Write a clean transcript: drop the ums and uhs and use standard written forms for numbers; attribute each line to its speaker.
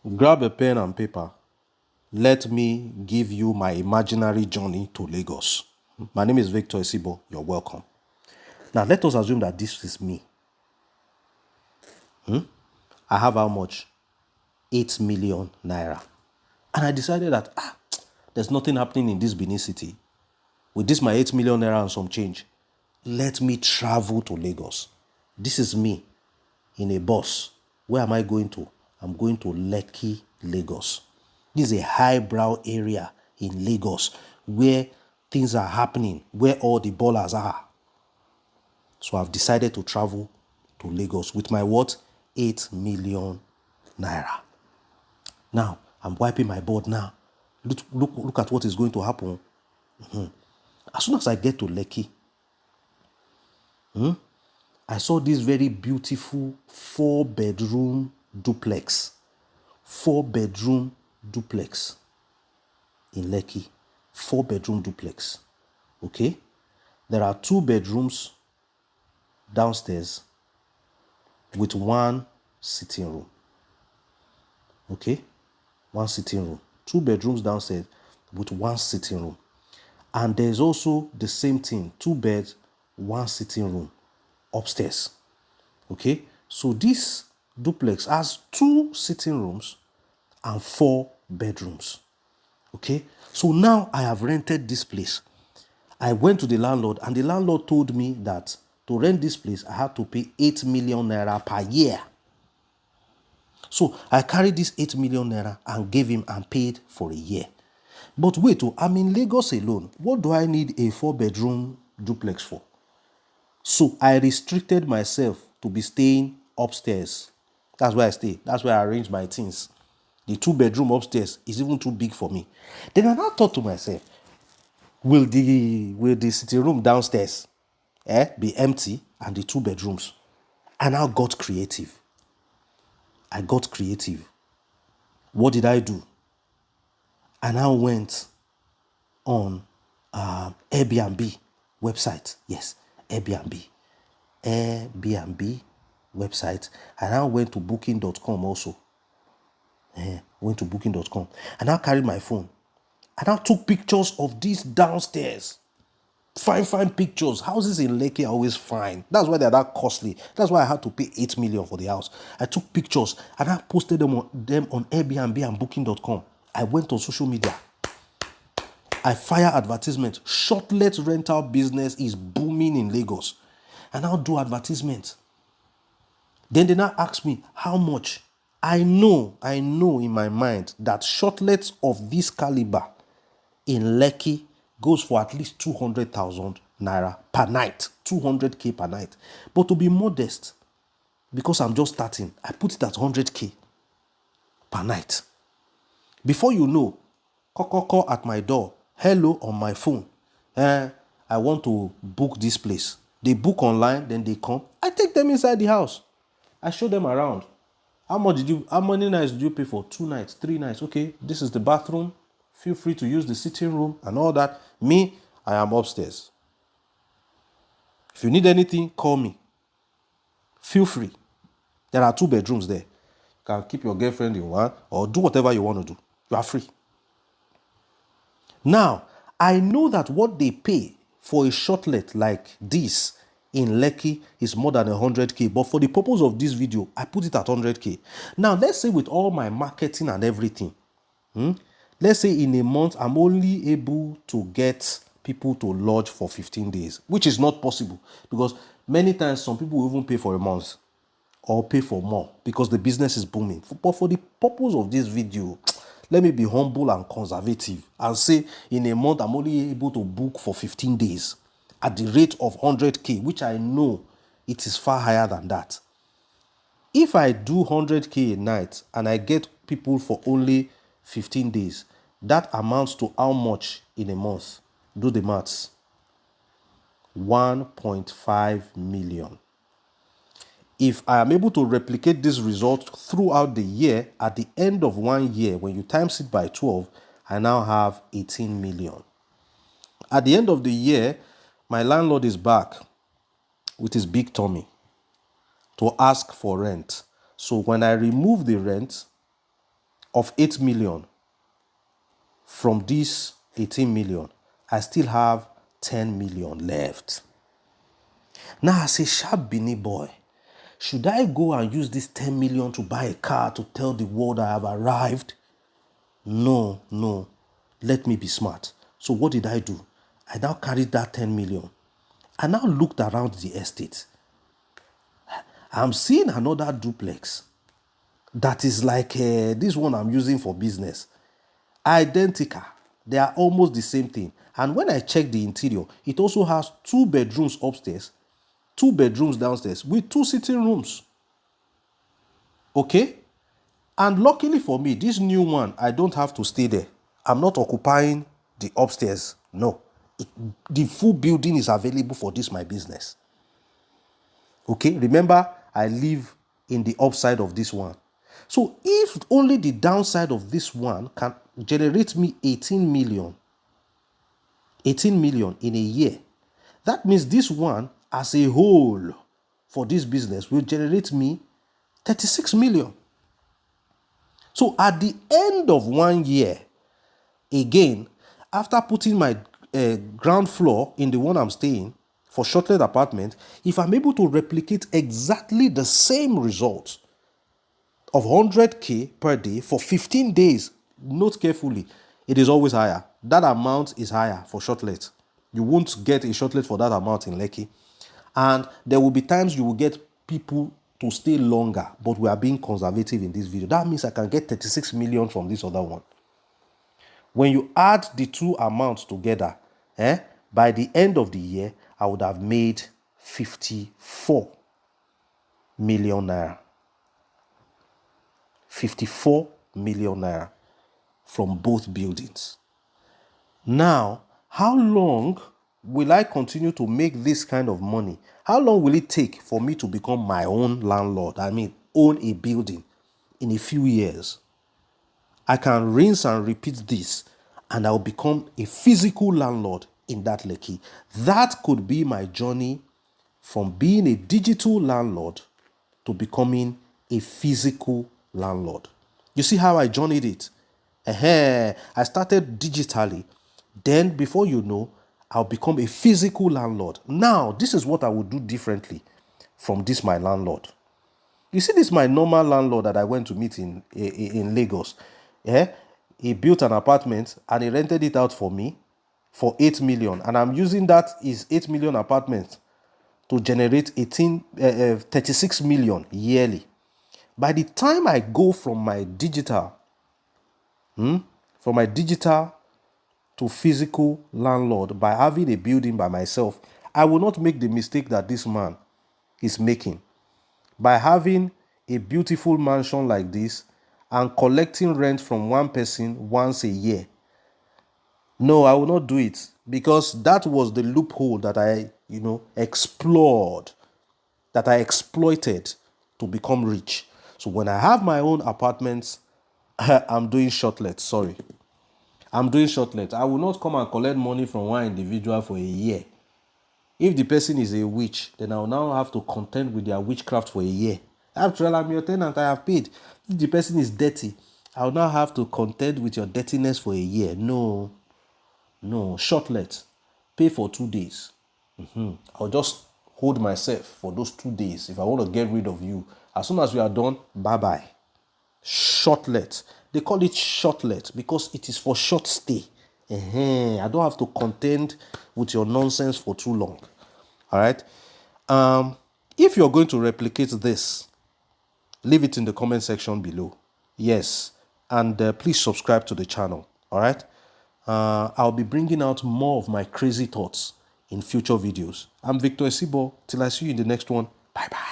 Speaker 1: Grab a pen and paper. Let me give you my imaginary journey to Lagos. My name is Victor Isibo. You're welcome. Now, let us assume that this is me. I have how much? 8 million naira. And I decided that, there's nothing happening in this Benin city. With this, my 8 million naira and some change, let me travel to Lagos. This is me in a bus. Where am I going to? I'm going to Lekki, Lagos. This is a highbrow area in Lagos where things are happening, where all the ballers are. So I've decided to travel to Lagos with my what? 8 million naira. Now, I'm wiping my board now. Look at what is going to happen. As soon as I get to Lekki, I saw this very beautiful 4-bedroom duplex. 4-bedroom duplex in Lekki. 4-bedroom duplex. Okay? There are 2 bedrooms downstairs with 1 sitting room. Okay? 1 sitting room. 2 bedrooms downstairs with 1 sitting room. And there's also the same thing, 2 beds, 1 sitting room upstairs. Okay? So this duplex has 2 sitting rooms and 4 bedrooms. Okay? So now I have rented this place. I went to the landlord and the landlord told me that to rent this place, I had to pay 8 million naira per year. So I carried this 8 million naira and gave him and paid for a year. But wait, I'm in Lagos alone. What do I need a 4-bedroom duplex for? So I restricted myself to be staying upstairs. That's where I stay. That's where I arrange my things. The 2-bedroom upstairs is even too big for me. Then I now thought to myself, will the sitting room downstairs be empty and the 2 bedrooms? I now got creative. What did I do? I now went on AIRBNB website. Yes, AIRBNB website. I now went to booking.com also. Went to booking.com. I now carried my phone. I now took pictures of this downstairs. Fine pictures. Houses in Lekki are always fine. That's why they're that costly. That's why I had to pay 8 million for the house. I took pictures and I posted them on AIRBNB and booking.com. I went on social media. I fire advertisement. Shortlet rental business is booming in Lagos. And I'll do advertisement. Then they now ask me how much. I know in my mind that shortlets of this caliber in Lekki goes for at least 200,000 naira per night. 200k per night. But to be modest, because I'm just starting, I put it at 100k per night. Before you know, call at my door. Hello on my phone. I want to book this place. They book online, then they come. I take them inside the house. I show them around. How many nights did you pay for? 2 nights, 3 nights. Okay, this is the bathroom. Feel free to use the sitting room and all that. Me, I am upstairs. If you need anything, call me. Feel free. There are 2 bedrooms there. You can keep your girlfriend in one or do whatever you want to do. You are free. Now, I know that what they pay for a shortlet like this in Lekki is more than 100k, but for the purpose of this video, I put it at 100k. Now, let's say with all my marketing and everything, let's say in a month, I'm only able to get people to lodge for 15 days, which is not possible because many times some people will even pay for a month or pay for more because the business is booming. But for the purpose of this video, let me be humble and conservative and say in a month, I'm only able to book for 15 days at the rate of 100k, which I know it is far higher than that. If I do 100k a night and I get people for only 15 days, that amounts to how much in a month? Do the maths. 1.5 million. If I am able to replicate this result throughout the year, at the end of 1 year, when you times it by 12, I now have 18 million. At the end of the year, my landlord is back with his big tummy to ask for rent. So when I remove the rent, of 8 million from this 18 million, I still have 10 million left. Now, as a sharp Benin boy, should I go and use this 10 million to buy a car to tell the world I have arrived? No. Let me be smart. So what did I do? I now carried that 10 million. I now looked around the estate. I'm seeing another duplex that is like this one I'm using for business. Identical. They are almost the same thing. And when I check the interior, it also has 2 bedrooms upstairs, 2 bedrooms downstairs with 2 sitting rooms. Okay? And luckily for me, this new one, I don't have to stay there. I'm not occupying the upstairs. No. The full building is available for this, my business. Okay? Remember, I live in the upside of this one. So if only the downside of this one can generate me 18 million in a year, that means this one as a whole for this business will generate me 36 million. So at the end of 1 year, again, after putting my ground floor in the one I'm staying for short-let apartment, if I'm able to replicate exactly the same result of 100K per day for 15 days, note carefully, it is always higher. That amount is higher for short-let. You won't get a short-let for that amount in Lekki. And there will be times you will get people to stay longer, but we are being conservative in this video. That means I can get 36 million from this other one. When you add the two amounts together, by the end of the year, I would have made 54 million naira. 54 million naira from both buildings. Now, how long will I continue to make this kind of money? How long will it take for me to become my own landlord? I mean, own a building in a few years. I can rinse and repeat this and I'll become a physical landlord in that Lekki. That could be my journey from being a digital landlord to becoming a physical landlord. You see how I journeyed it? I started digitally. Then before you know, I'll become a physical landlord. Now, this is what I would do differently from this my landlord. You see this my normal landlord that I went to meet in Lagos. He built an apartment and he rented it out for me for 8 million. And I'm using that is 8 million apartment to generate 36 million yearly. By the time I go from my digital to physical landlord by having a building by myself, I will not make the mistake that this man is making. By having a beautiful mansion like this and collecting rent from one person once a year. No, I will not do it because that was the loophole that I, explored, that I exploited to become rich. So when I have my own apartments, I'm doing short-let. I'm doing short-let. I will not come and collect money from one individual for a year. If the person is a witch, then I will now have to contend with their witchcraft for a year. After all, I'm your tenant, I have paid. If the person is dirty, I will now have to contend with your dirtiness for a year. No, short-let. Pay for 2 days. I'll just hold myself for those 2 days. If I want to get rid of you, as soon as we are done, bye-bye. Short-let. They call it short-let because it is for short stay. I don't have to contend with your nonsense for too long. All right. If you're going to replicate this, leave it in the comment section below. Yes. And please subscribe to the channel. All right. I'll be bringing out more of my crazy thoughts in future videos. I'm Victor Esibo. Till I see you in the next one. Bye-bye.